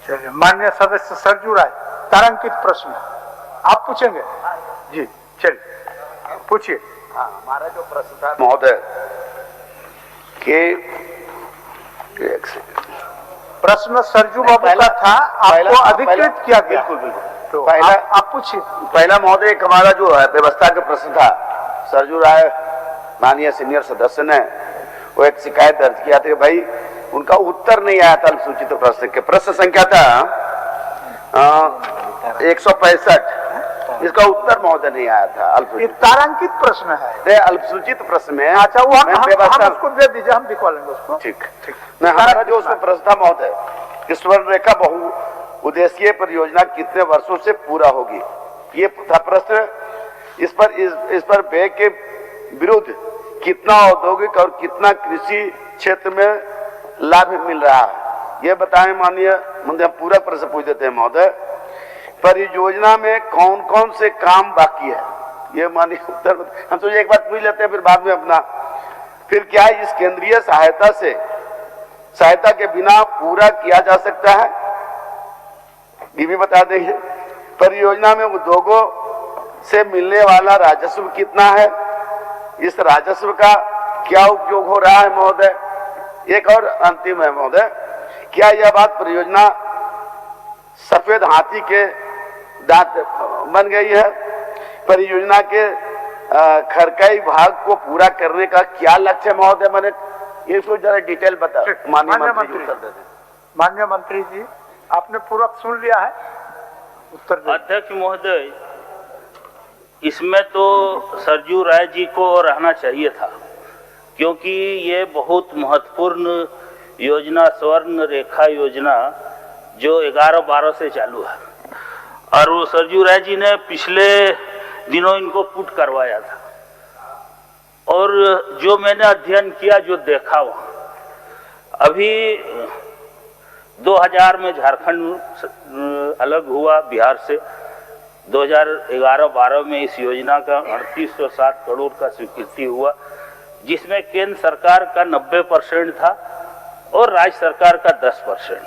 चलिए, माननीय सदस्य सरजू राय, तारांकित प्रश्न आप पूछेंगे? जी चलिए पूछिए। हमारा जो प्रश्न था महोदय कि प्रश्न सरजू बाबू का था, आपको अधिकृत किया गया। बिल्कुल बिल्कुल। तो पहला आप पूछिए। पहला महोदय एक हमारा जो है व्यवस्था का प्रश्न था, सरजू राय माननीय सीनियर सदस्य ने वो एक शिकायत दर्ज किया था कि भाई उनका उत्तर नहीं आया था अनुसूचित प्रश्न के। प्रश्न संख्या था 165, इसका उत्तर महोदय नहीं आया था। ये तारांकित प्रश्न है, अल्पसूचित प्रश्न में। अच्छा, वो हम उसको दे दीजिए, हम दिखवा लेंगे उसको। ठीक ठीक। हमारा जो उसमें प्रश्न था महोदय कि स्वर्ण रेखा बहु उद्देशीय परियोजना कितने वर्षों से पूरा होगी, ये था प्रश्न। इस पर व्यय के विरुद्ध कितना औद्योगिक और कितना कृषि क्षेत्र में लाभ मिल रहा है, ये बताएं माननीय मंत्री। हम पूरा प्रश्न पूछ देते हैं महोदय। परियोजना में कौन कौन से काम बाकी है, ये माननीय उत्तर। हम सोचे एक बार पूछ लेते हैं, फिर बाद में अपना। फिर क्या इस केंद्रीय सहायता के बिना पूरा किया जा सकता है, ये भी बता देंगे। परियोजना में उद्योगों से मिलने वाला राजस्व कितना है, इस राजस्व का क्या उपयोग हो रहा है महोदय। एक और अंतिम है महोदय, क्या यह बात परियोजना सफेद हाथी के दांत बन गई है। परियोजना के खरकाई भाग को पूरा करने का क्या लक्ष्य है महोदय, मैंने इसको जरा डिटेल बता। माननीय मंत्री जी, आपने पूरा सुन लिया है उत्तर। अध्यक्ष महोदय, इसमें तो सरजू राय जी को रहना चाहिए था, क्योंकि ये बहुत महत्वपूर्ण योजना स्वर्ण रेखा योजना जो 11-12 से चालू है, और वो सरजू राय जी ने पिछले दिनों इनको पुट करवाया था। और जो मैंने अध्ययन किया, जो देखा, वहाँ अभी 2000 में झारखंड अलग हुआ बिहार से। 2011-12 में इस योजना का 3807 करोड़ का स्वीकृति हुआ, जिसमें केंद्र सरकार का 90% था और राज्य सरकार का 10%।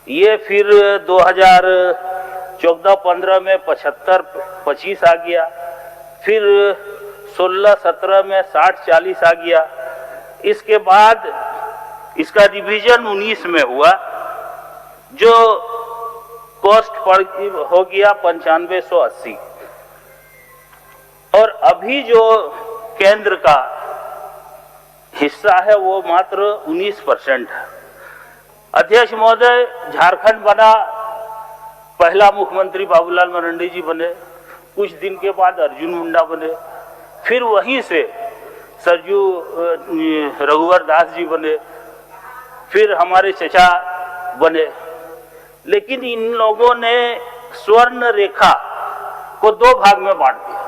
ये फिर 2014-15 में 75-25 आ गया, फिर 16-17 में 60-40 आ गया। इसके बाद इसका रिवीजन 19 में हुआ, जो कॉस्ट हो गया 9580। और अभी जो केंद्र का हिस्सा है वो मात्र 19% है। अध्यक्ष महोदय, झारखंड बना, पहला मुख्यमंत्री बाबूलाल मरांडी जी बने, कुछ दिन के बाद अर्जुन मुंडा बने, फिर वहीं से सरजू रघुवर दास जी बने, फिर हमारे चचा बने। लेकिन इन लोगों ने स्वर्ण रेखा को 2 भाग में बांट दिया।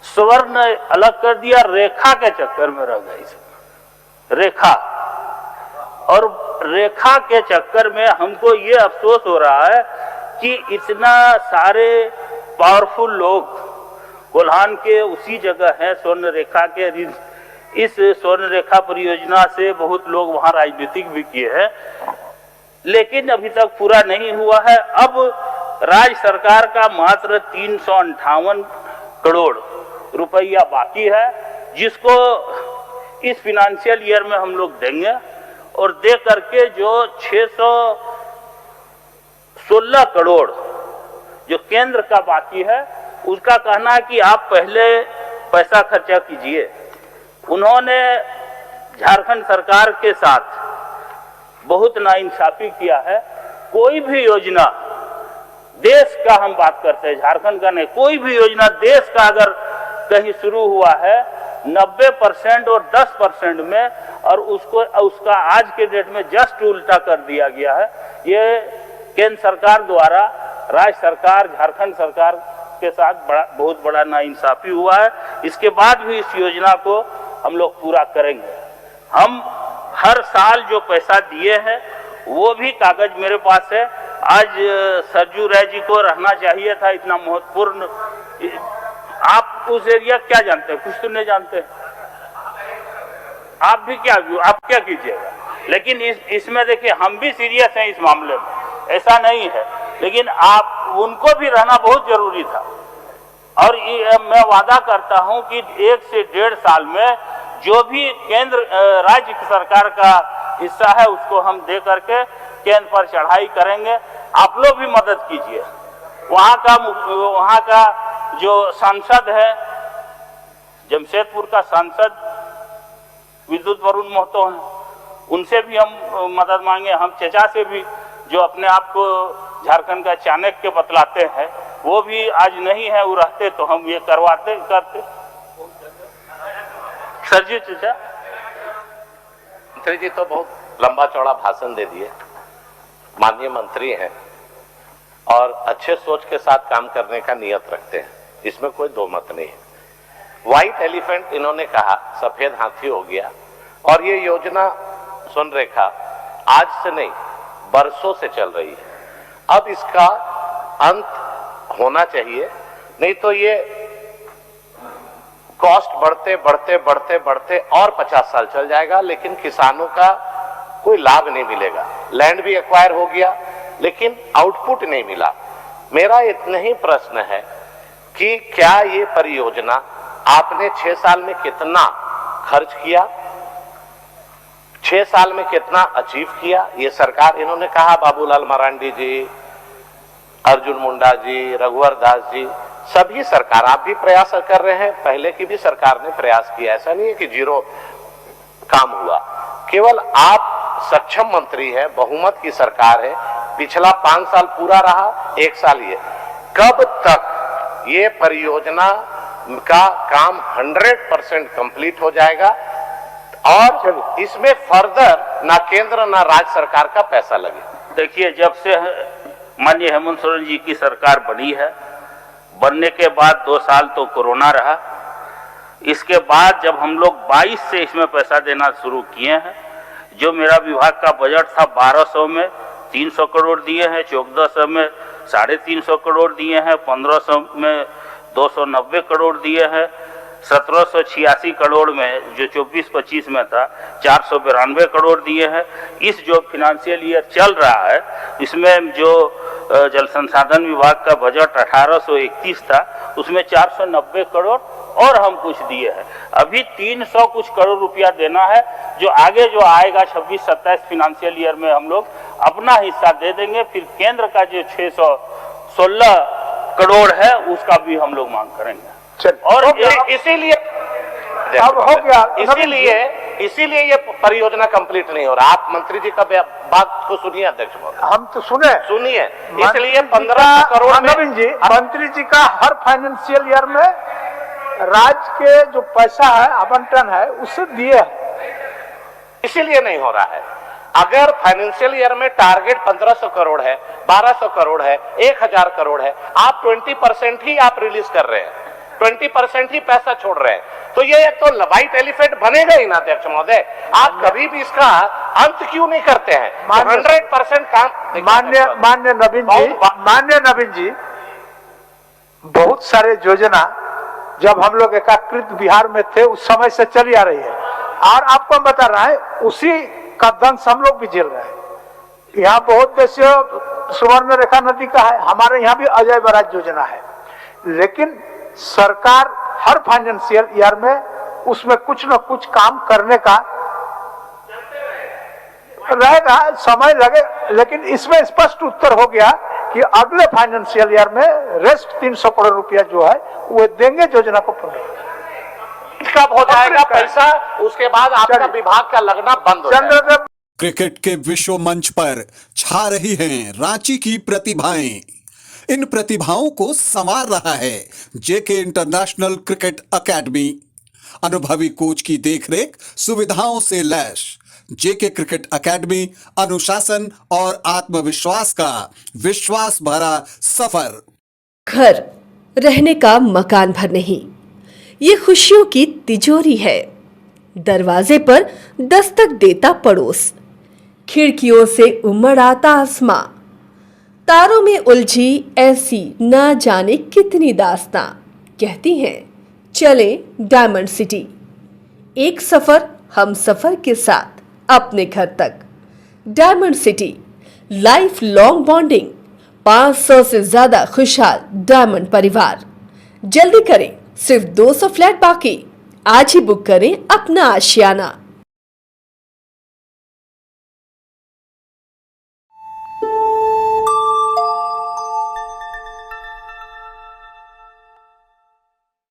स्वर्ण अलग कर दिया, रेखा के चक्कर में रह गई रेखा। और रेखा के चक्कर में हमको ये अफसोस हो रहा है कि इतना सारे पावरफुल लोग कोल्हान के उसी जगह हैं स्वर्ण रेखा के। इस स्वर्ण रेखा परियोजना से बहुत लोग वहां राजनीतिक भी किए हैं, लेकिन अभी तक पूरा नहीं हुआ है। अब राज्य सरकार का मात्र 358 करोड़ रुपया बाकी है, जिसको इस फिनेंशियल ईयर में हम लोग देंगे। और दे करके जो 616 करोड़ जो केंद्र का बाकी है, उसका कहना है कि आप पहले पैसा खर्चा कीजिए। उन्होंने झारखंड सरकार के साथ बहुत नाइंसाफी किया है। कोई भी योजना, देश का हम बात करते हैं, झारखंड का नहीं, कोई भी योजना देश का अगर कहीं शुरू हुआ है 90% और 10% में, और उसका आज के डेट में जस्ट उल्टा कर दिया गया है। ये केंद्र सरकार द्वारा राज्य सरकार, झारखंड सरकार के साथ बहुत बड़ा नाइंसाफी हुआ है। इसके बाद भी इस योजना को हम लोग पूरा करेंगे। हम हर साल जो पैसा दिए हैं वो भी कागज मेरे पास है। आज सरजू राय जी को रहना चाहिए था, इतना महत्वपूर्ण। आप उस एरिया क्या जानते हैं? कुछ तो नहीं जानते। आप क्या कीजिएगा? लेकिन इसमें देखिए, हम भी सीरियस हैं इस मामले में। ऐसा नहीं है, लेकिन आप उनको भी रहना बहुत जरूरी था। और मैं वादा करता हूं कि 1 से 1.5 साल में जो भी केंद्र राज्य सरकार का हिस्सा है उसको हम दे करके केंद्र पर चढ़ाई करेंगे। आप लोग भी मदद कीजिए। वहाँ का जो सांसद है, जमशेदपुर का सांसद विद्युत वरुण महतो हैं, उनसे भी हम मदद मांगे। हम चचा से भी, जो अपने आप को झारखंड का चाणक्य बतलाते हैं, वो भी आज नहीं है, वो रहते तो हम ये करते। सरजी चचा। मंत्री जी तो बहुत लंबा चौड़ा भाषण दे दिए। माननीय मंत्री हैं और अच्छे सोच के साथ काम करने का नियत रखते हैं, इसमें कोई दो मत नहीं है। व्हाइट एलिफेंट इन्होंने कहा, सफेद हाथी हो गया। और ये योजना सुनरेखा आज से नहीं, बरसों से चल रही है। अब इसका अंत होना चाहिए, नहीं तो ये कॉस्ट बढ़ते बढ़ते बढ़ते बढ़ते और 50 साल चल जाएगा, लेकिन किसानों का कोई लाभ नहीं मिलेगा। लैंड भी एक्वायर हो गया, लेकिन आउटपुट नहीं मिला। मेरा इतना ही प्रश्न है कि क्या ये परियोजना आपने 6 साल में कितना खर्च किया, 6 साल में कितना अचीव किया? ये सरकार, इन्होंने कहा बाबूलाल मरांडी जी, अर्जुन मुंडा जी, रघुवर दास जी, सभी सरकार, आप भी प्रयास कर रहे हैं, पहले की भी सरकार ने प्रयास किया। ऐसा नहीं है कि जीरो काम हुआ। केवल आप सक्षम मंत्री है, बहुमत की सरकार है, पिछला 5 साल पूरा रहा, 1 साल ये। कब तक ये परियोजना का काम 100% कंप्लीट हो जाएगा और इसमें फर्दर ना केंद्र ना राज्य सरकार का पैसा लगे? देखिए, जब से माननीय हेमंत सोरेन जी की सरकार बनी है, बनने के बाद 2 साल तो कोरोना रहा। इसके बाद जब हम लोग 22 से इसमें पैसा देना शुरू किए हैं, जो मेरा विभाग का बजट था 1200 में 300 करोड़ दिए हैं, 1400 में 350 करोड़ दिए हैं, 1500 में 290 करोड़ दिए हैं, 1786 करोड़ में जो 24-25 में था 492 करोड़ दिए हैं। इस जो फिनेंशियल ईयर चल रहा है, इसमें जो जल संसाधन विभाग का बजट 1831 था, उसमें 490 करोड़ और हम कुछ दिए हैं। अभी 300 कुछ करोड़ रुपया देना है, जो आगे जो आएगा 26-27 फिनेंशियल ईयर में हम लोग अपना हिस्सा दे देंगे। फिर केंद्र का जो 616 करोड़ है उसका भी हम लोग मांग करेंगे। और इसीलिए अब हो गया, इसीलिए ये परियोजना कंप्लीट नहीं हो रहा। आप मंत्री जी का बात को सुनिए अध्यक्ष महोदय। हम तो सुनिए, इसलिए 15 करोड़ नवीन जी, मंत्री जी का हर फाइनेंशियल ईयर में राज्य के जो पैसा है, आवंटन है, उससे दिए है, इसीलिए नहीं हो रहा है। अगर फाइनेंशियल ईयर में टारगेट 1500 करोड़ है, 1200 करोड़ है, 1000 करोड़ है, आप 20% ही आप रिलीज कर रहे हैं, 20% ही पैसा छोड़ रहे हैं, तो ये तो व्हाइट एलिफेंट बनेगा ही ना अध्यक्ष महोदय। आप कभी भी इसका अंत क्यों नहीं करते हैं? 100% काम। मान्य नवीन जी, बहुत सारे योजना जब हम लोग एकीकृत बिहार में थे उस समय से चली आ रही है, और आपको हम बता रहा है उसी का दंश हम लोग भी झेल रहे हैं। यहाँ बहुत देश सुवर्ण रेखा नदी का है, हमारे यहाँ भी अजय बराज योजना है, लेकिन सरकार हर फाइनेंशियल ईयर में उसमें कुछ न कुछ काम करने का रहेगा, समय लगे, लेकिन इसमें स्पष्ट उत्तर हो गया कि अगले फाइनेंशियल ईयर में रेस्ट 300 करोड़ रुपया जो है वो देंगे योजना को पूर्ण। कब हो जाएगा पैसा, उसके बाद आपका विभाग का लगना बंद हो जाएगा। क्रिकेट के विश्व मंच पर छा रही हैं रांची की प्रतिभाएं। इन प्रतिभाओं को संवार रहा है जेके इंटरनेशनल क्रिकेट एकेडमी। अनुभवी कोच की देखरेख, सुविधाओं से लैस जेके क्रिकेट एकेडमी अनुशासन और आत्मविश्वास का विश्वास भरा सफर। घर रहने का मकान भर नहीं, ये खुशियों की तिजोरी है। दरवाजे पर दस्तक देता पड़ोस, खिड़कियों से उमड़ आता आसमां, तारों में उलझी ऐसी न जाने कितनी दास्तां। कहती हैं चले डायमंड सिटी, एक सफर हम सफर के साथ अपने घर तक। Diamond city life long bonding, 500 से ज्यादा खुशहाल डायमंड परिवार। जल्दी करें, सिर्फ 200 फ्लैट बाकी। आज ही बुक करें अपना आशियाना।